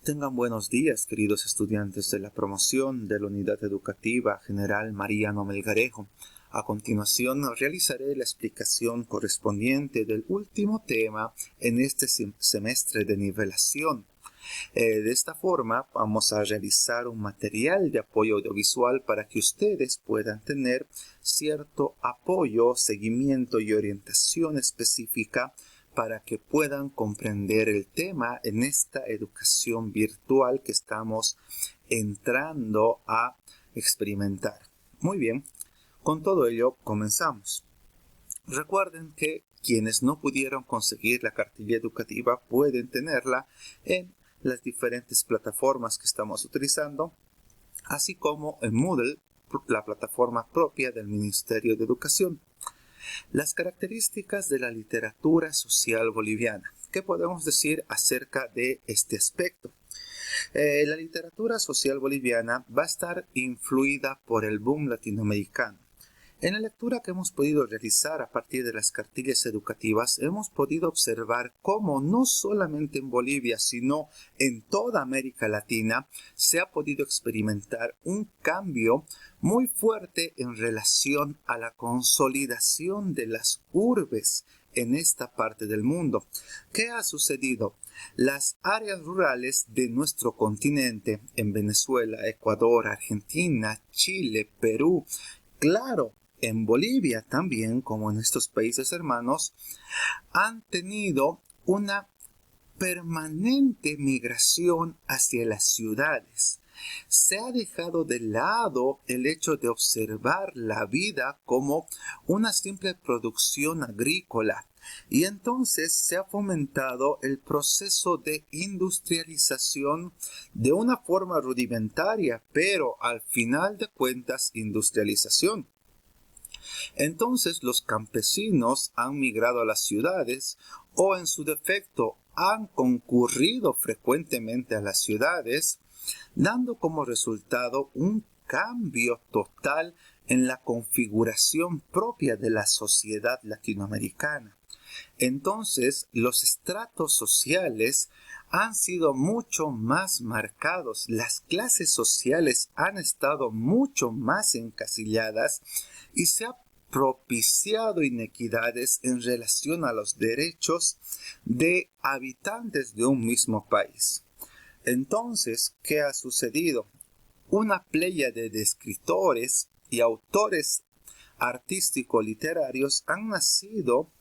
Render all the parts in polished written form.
Tengan buenos días, queridos estudiantes de la promoción de la Unidad Educativa General Mariano Melgarejo. A continuación, realizaré la explicación correspondiente del último tema en este semestre de nivelación. De esta forma, vamos a realizar un material de apoyo audiovisual para que ustedes puedan tener cierto apoyo, seguimiento y orientación específica para que puedan comprender el tema en esta educación virtual que estamos entrando a experimentar. Muy bien, con todo ello comenzamos. Recuerden que quienes no pudieron conseguir la cartilla educativa pueden tenerla en las diferentes plataformas que estamos utilizando, así como en Moodle, la plataforma propia del Ministerio de Educación. Las características de la literatura social boliviana. ¿Qué podemos decir acerca de este aspecto? La literatura social boliviana va a estar influida por el boom latinoamericano. En la lectura que hemos podido realizar a partir de las cartillas educativas, hemos podido observar cómo no solamente en Bolivia, sino en toda América Latina, se ha podido experimentar un cambio muy fuerte en relación a la consolidación de las urbes en esta parte del mundo. ¿Qué ha sucedido? Las áreas rurales de nuestro continente, en Venezuela, Ecuador, Argentina, Chile, Perú, claro, en Bolivia también, como en estos países hermanos, han tenido una permanente migración hacia las ciudades. Se ha dejado de lado el hecho de observar la vida como una simple producción agrícola y entonces se ha fomentado el proceso de industrialización de una forma rudimentaria, pero al final de cuentas industrialización. Entonces los campesinos han migrado a las ciudades o en su defecto han concurrido frecuentemente a las ciudades, dando como resultado un cambio total en la configuración propia de la sociedad latinoamericana. Entonces, los estratos sociales han sido mucho más marcados, las clases sociales han estado mucho más encasilladas y se ha propiciado inequidades en relación a los derechos de habitantes de un mismo país. Entonces, ¿qué ha sucedido? Una pléyade de escritores y autores artístico-literarios han nacido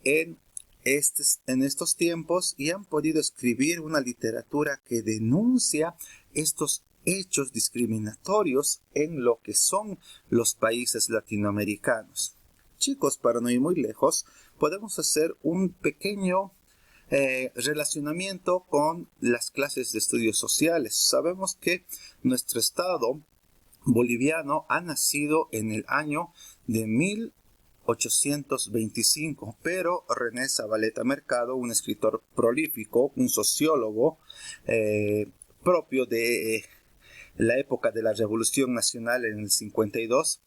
en estos tiempos y han podido escribir una literatura que denuncia estos hechos discriminatorios en lo que son los países latinoamericanos. Chicos, para no ir muy lejos, podemos hacer un pequeño relacionamiento con las clases de estudios sociales. Sabemos que nuestro estado boliviano ha nacido en el año de 1825, pero René Zavaleta Mercado, un escritor prolífico, un sociólogo propio de la época de la Revolución Nacional en el 52,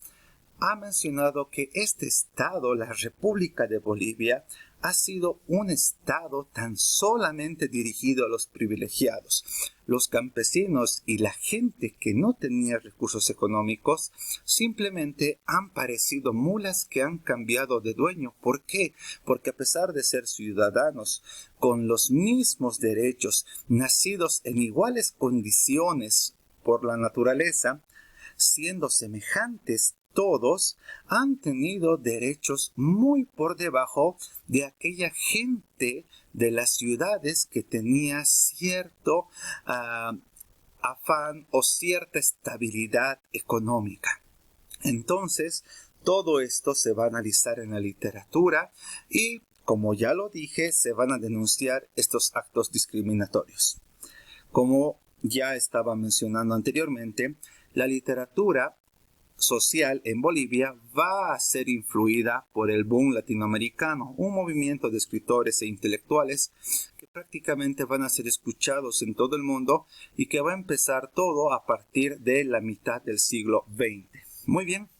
ha mencionado que este estado, la República de Bolivia, ha sido un estado tan solamente dirigido a los privilegiados. Los campesinos y la gente que no tenía recursos económicos simplemente han parecido mulas que han cambiado de dueño. ¿Por qué? Porque a pesar de ser ciudadanos con los mismos derechos, nacidos en iguales condiciones por la naturaleza, siendo semejantes, todos han tenido derechos muy por debajo de aquella gente de las ciudades que tenía cierto afán o cierta estabilidad económica. Entonces, todo esto se va a analizar en la literatura y, como ya lo dije, se van a denunciar estos actos discriminatorios. Como ya estaba mencionando anteriormente, la literatura social en Bolivia va a ser influida por el boom latinoamericano, un movimiento de escritores e intelectuales que prácticamente van a ser escuchados en todo el mundo y que va a empezar todo a partir de la mitad del siglo XX. Muy bien.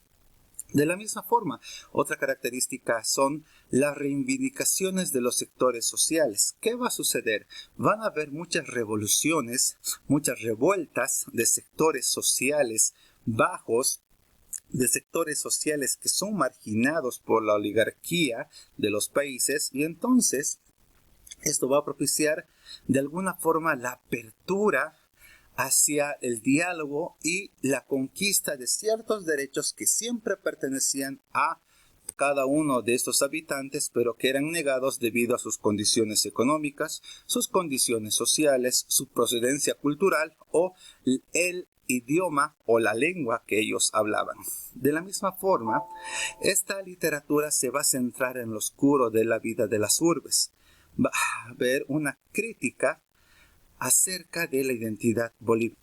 De la misma forma, otra característica son las reivindicaciones de los sectores sociales. ¿Qué va a suceder? Van a haber muchas revoluciones, muchas revueltas de sectores sociales bajos, de sectores sociales que son marginados por la oligarquía de los países, y entonces esto va a propiciar de alguna forma la apertura hacia el diálogo y la conquista de ciertos derechos que siempre pertenecían a cada uno de estos habitantes, pero que eran negados debido a sus condiciones económicas, sus condiciones sociales, su procedencia cultural o el idioma o la lengua que ellos hablaban. De la misma forma, esta literatura se va a centrar en lo oscuro de la vida de las urbes. Va a haber una crítica acerca de la identidad boliviana.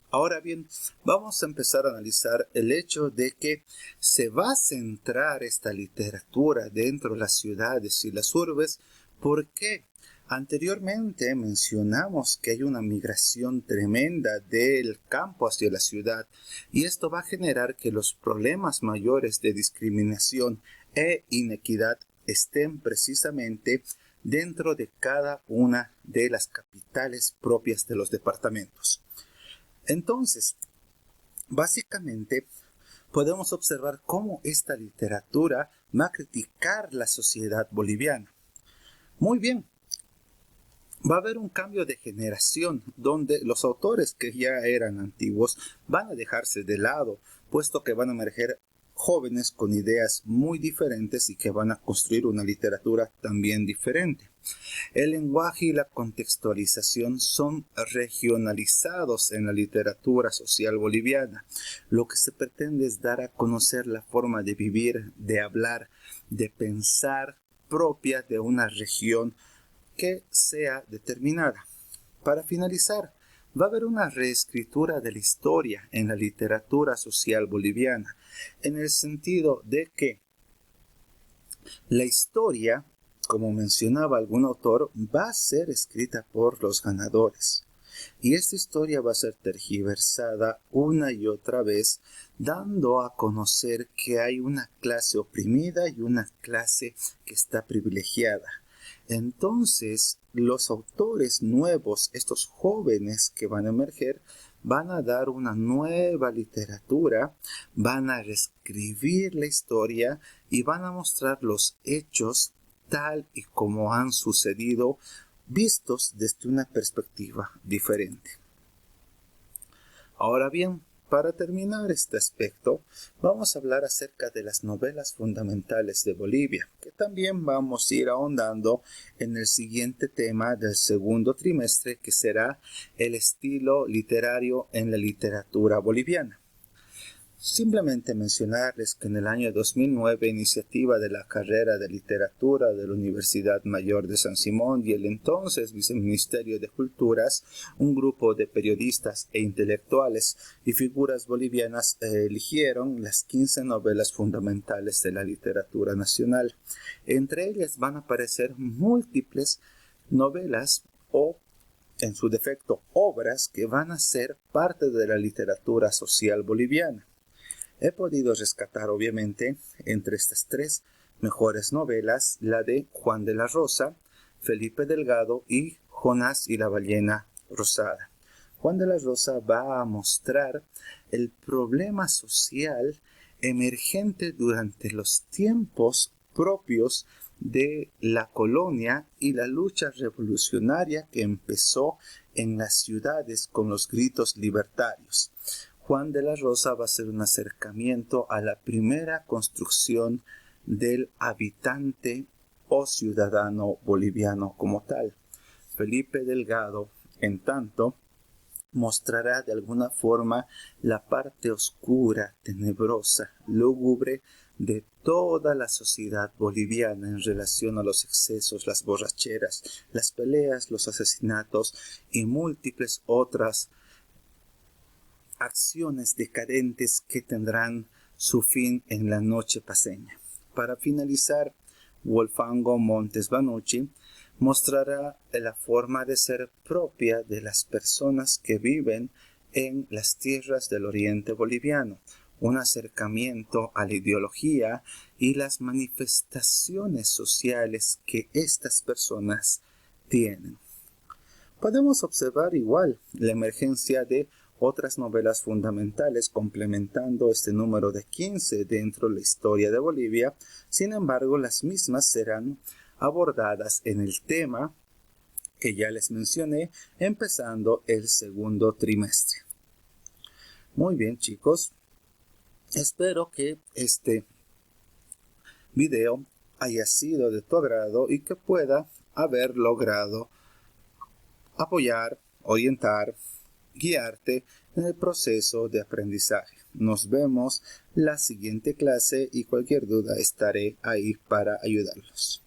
Ahora bien, vamos a empezar a analizar el hecho de que se va a centrar esta literatura dentro de las ciudades y las urbes porque anteriormente mencionamos que hay una migración tremenda del campo hacia la ciudad, y esto va a generar que los problemas mayores de discriminación e inequidad estén precisamente dentro de cada una de las capitales propias de los departamentos. Entonces, básicamente, podemos observar cómo esta literatura va a criticar la sociedad boliviana. Muy bien, va a haber un cambio de generación donde los autores que ya eran antiguos van a dejarse de lado, puesto que van a emerger jóvenes con ideas muy diferentes y que van a construir una literatura también diferente. El lenguaje y la contextualización son regionalizados en la literatura social boliviana. Lo que se pretende es dar a conocer la forma de vivir, de hablar, de pensar propia de una región que sea determinada. Para finalizar, va a haber una reescritura de la historia en la literatura social boliviana, en el sentido de que la historia, como mencionaba algún autor, va a ser escrita por los ganadores. Y esta historia va a ser tergiversada una y otra vez, dando a conocer que hay una clase oprimida y una clase que está privilegiada. Entonces, los autores nuevos, estos jóvenes que van a emerger, van a dar una nueva literatura, van a reescribir la historia y van a mostrar los hechos tal y como han sucedido, vistos desde una perspectiva diferente. Ahora bien, para terminar este aspecto, vamos a hablar acerca de las novelas fundamentales de Bolivia, que también vamos a ir ahondando en el siguiente tema del segundo trimestre, que será el estilo literario en la literatura boliviana. Simplemente mencionarles que en el año 2009, iniciativa de la carrera de literatura de la Universidad Mayor de San Simón y el entonces Viceministerio de Culturas, un grupo de periodistas e intelectuales y figuras bolivianas eligieron las 15 novelas fundamentales de la literatura nacional. Entre ellas van a aparecer múltiples novelas o, en su defecto, obras que van a ser parte de la literatura social boliviana. He podido rescatar, obviamente, entre estas tres mejores novelas, la de Juan de la Rosa, Felipe Delgado y Jonás y la ballena rosada. Juan de la Rosa va a mostrar el problema social emergente durante los tiempos propios de la colonia y la lucha revolucionaria que empezó en las ciudades con los gritos libertarios. Juan de la Rosa va a ser un acercamiento a la primera construcción del habitante o ciudadano boliviano como tal. Felipe Delgado, en tanto, mostrará de alguna forma la parte oscura, tenebrosa, lúgubre de toda la sociedad boliviana en relación a los excesos, las borracheras, las peleas, los asesinatos y múltiples otras acciones decadentes que tendrán su fin en la noche paceña. Para finalizar, Wolfango Montes Banucci mostrará la forma de ser propia de las personas que viven en las tierras del oriente boliviano, un acercamiento a la ideología y las manifestaciones sociales que estas personas tienen. Podemos observar igual la emergencia de otras novelas fundamentales complementando este número de 15 dentro de la historia de Bolivia. Sin embargo, las mismas serán abordadas en el tema que ya les mencioné, empezando el segundo trimestre. Muy bien, chicos. Espero que este video haya sido de tu agrado y que pueda haber logrado apoyar, orientar, guiarte en el proceso de aprendizaje. Nos vemos la siguiente clase y cualquier duda estaré ahí para ayudarlos.